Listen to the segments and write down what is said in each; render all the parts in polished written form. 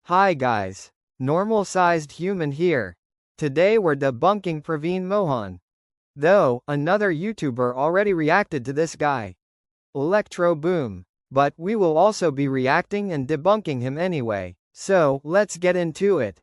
Hi guys. Normal-sized human here. Today we're debunking Praveen Mohan. Though, another YouTuber already reacted to this guy. Electro Boom. But we will also be reacting and debunking him anyway. So, let's get into it.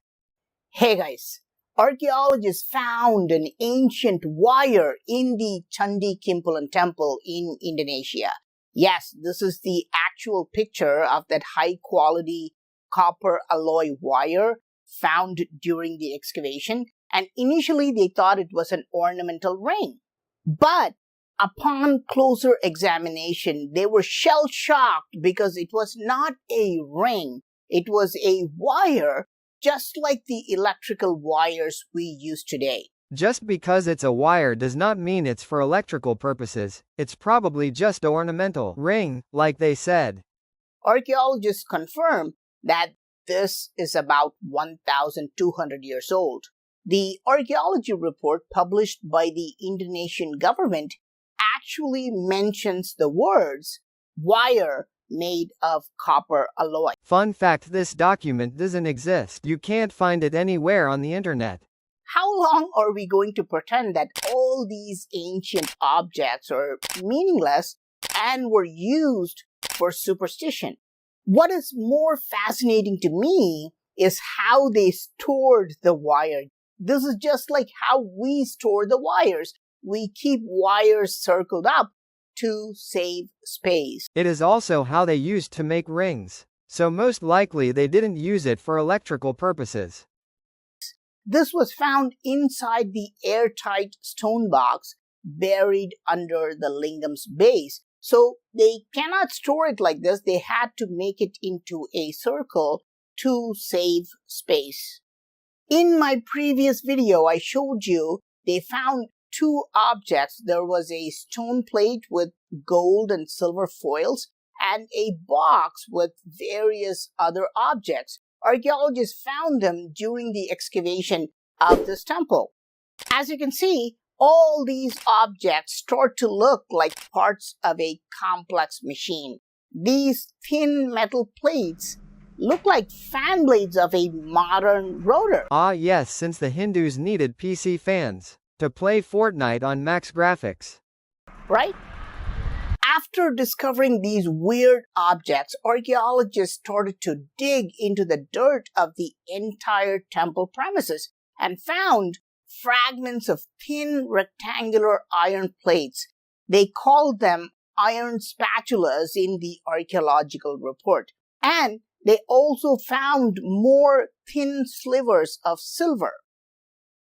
Hey guys, archaeologists found an ancient wire in the Candi Kimpulan temple in Indonesia. Yes, this is the actual picture of that high quality copper alloy wire found during the excavation, and initially they thought it was an ornamental ring. But upon closer examination, they were shell-shocked because it was not a ring, it was a wire, just like the electrical wires we use today. Just because it's a wire does not mean it's for electrical purposes. It's probably just ornamental ring, like they said. Archaeologists confirm that this is about 1,200 years old. The archaeology report published by the Indonesian government actually mentions the words wire made of copper alloy. Fun fact, this document doesn't exist. You can't find it anywhere on the internet. How long are we going to pretend that all these ancient objects are meaningless and were used for superstition? What is more fascinating to me is how they stored the wire. This is just like how we store the wires. We keep wires circled up to save space. It is also how they used to make rings. So most likely they didn't use it for electrical purposes. This was found inside the airtight stone box buried under the lingam's base. So they cannot store it like this. They had to make it into a circle to save space. In my previous video, I showed you they found two objects. There was a stone plate with gold and silver foils and a box with various other objects. Archaeologists found them during the excavation of this temple. As you can see, all these objects start to look like parts of a complex machine. These thin metal plates look like fan blades of a modern rotor. Ah yes, since the Hindus needed PC fans to play Fortnite on max graphics. Right? After discovering these weird objects, archaeologists started to dig into the dirt of the entire temple premises and found fragments of thin rectangular iron plates. They called them iron spatulas in the archaeological report. And they also found more thin slivers of silver.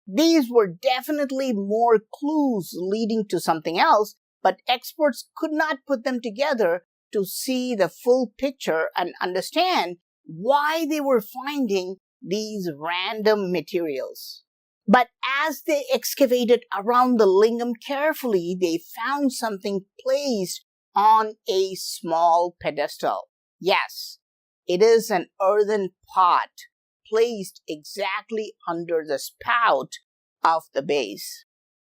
These were definitely more clues leading to something else, but experts could not put them together to see the full picture and understand why they were finding these random materials. But as they excavated around the lingam carefully, they found something placed on a small pedestal. Yes, it is an earthen pot placed exactly under the spout of the base.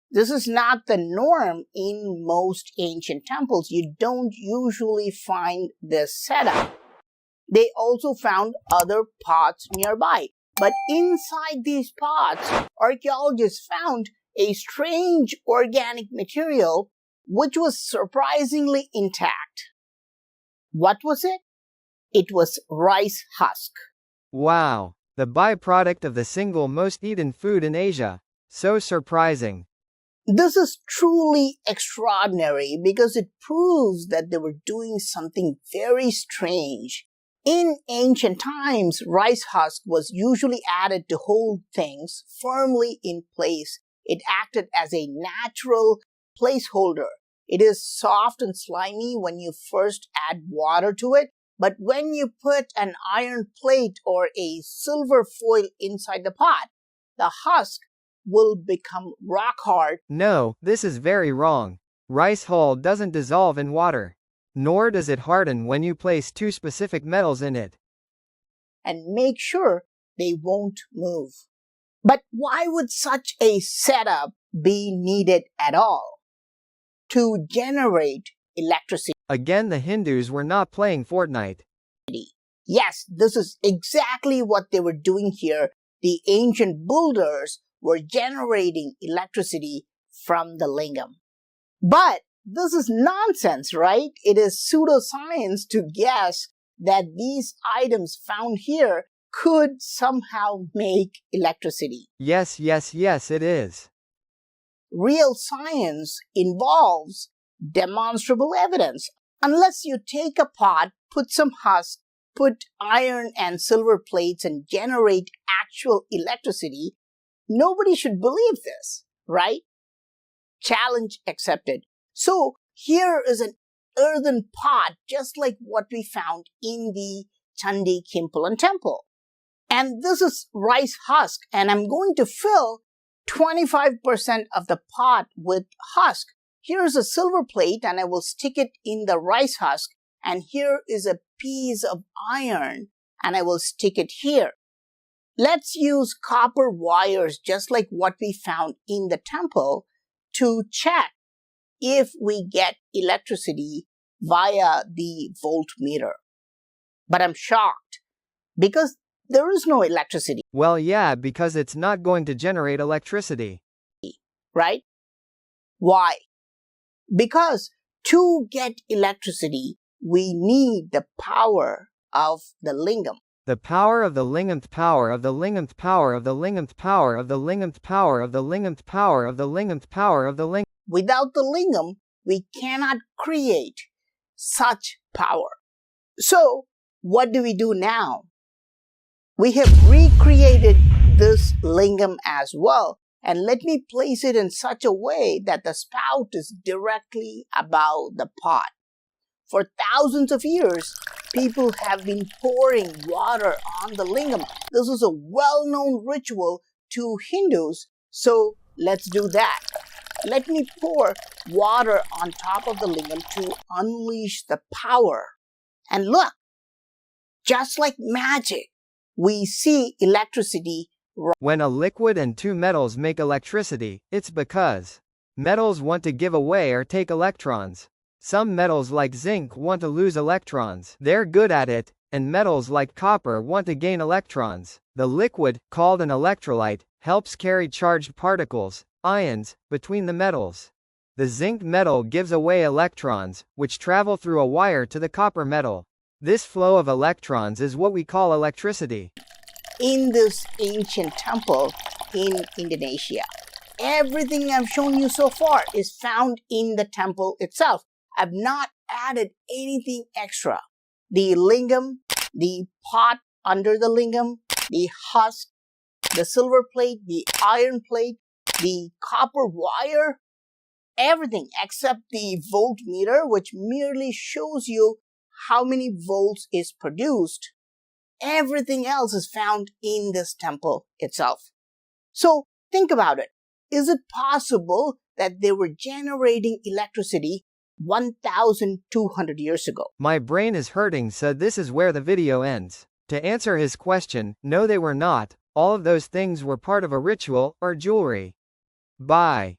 This is not the norm in most ancient temples. You don't usually find this setup. They also found other pots nearby. But inside these pots, archaeologists found a strange organic material which was surprisingly intact. What was it? It was rice husk. Wow, the byproduct of the single most eaten food in Asia. So surprising. This is truly extraordinary because it proves that they were doing something very strange. In ancient times, rice husk was usually added to hold things firmly in place. It acted as a natural placeholder. It is soft and slimy when you first add water to it, but when you put an iron plate or a silver foil inside the pot, the husk will become rock hard. No, this is very wrong. Rice hull doesn't dissolve in water. Nor does it harden when you place two specific metals in it. And make sure they won't move. But why would such a setup be needed at all? To generate electricity. Again, the Hindus were not playing Fortnite. Yes, this is exactly what they were doing here. The ancient builders were generating electricity from the lingam. But this is nonsense, right? It is pseudoscience to guess that these items found here could somehow make electricity. Yes, it is. Real science involves demonstrable evidence. Unless you take a pot, put some husk, put iron and silver plates and generate actual electricity, nobody should believe this, right? Challenge accepted. So here is an earthen pot just like what we found in the Chandi Kimpulan temple. And this is rice husk, and I'm going to fill 25% of the pot with husk. Here's a silver plate and I will stick it in the rice husk, and here is a piece of iron and I will stick it here. Let's use copper wires just like what we found in the temple to check if we get electricity via the voltmeter. But I'm shocked because there is no electricity. Well, yeah, because it's not going to generate electricity. Right? Why? Because to get electricity, we need the power of the lingam. The power of the lingamth power of the lingamth power of the lingamth power of the lingamth power of the lingamth power of the lingamth power of the lingam. Without the lingam, we cannot create such power. So, what do we do now? We have recreated this lingam as well, and let me place it in such a way that the spout is directly above the pot. For thousands of years, people have been pouring water on the lingam. This is a well-known ritual to Hindus, so let's do that. Let me pour water on top of the lingam to unleash the power. And look, just like magic, we see electricity. When a liquid and two metals make electricity, it's because metals want to give away or take electrons. Some metals like zinc want to lose electrons. They're good at it, and metals like copper want to gain electrons. The liquid, called an electrolyte, helps carry charged particles, ions, between the metals. The zinc metal gives away electrons, which travel through a wire to the copper metal. This flow of electrons is what we call electricity. In this ancient temple in Indonesia, everything I've shown you so far is found in the temple itself. I've not added anything extra. The lingam, the pot under the lingam, the husk, the silver plate, the iron plate, the copper wire, everything except the voltmeter, which merely shows you how many volts is produced. Everything else is found in this temple itself. So think about it. Is it possible that they were generating electricity 1,200 years ago? My brain is hurting, so this is where the video ends. To answer his question, no, they were not. All of those things were part of a ritual or jewelry. Bye.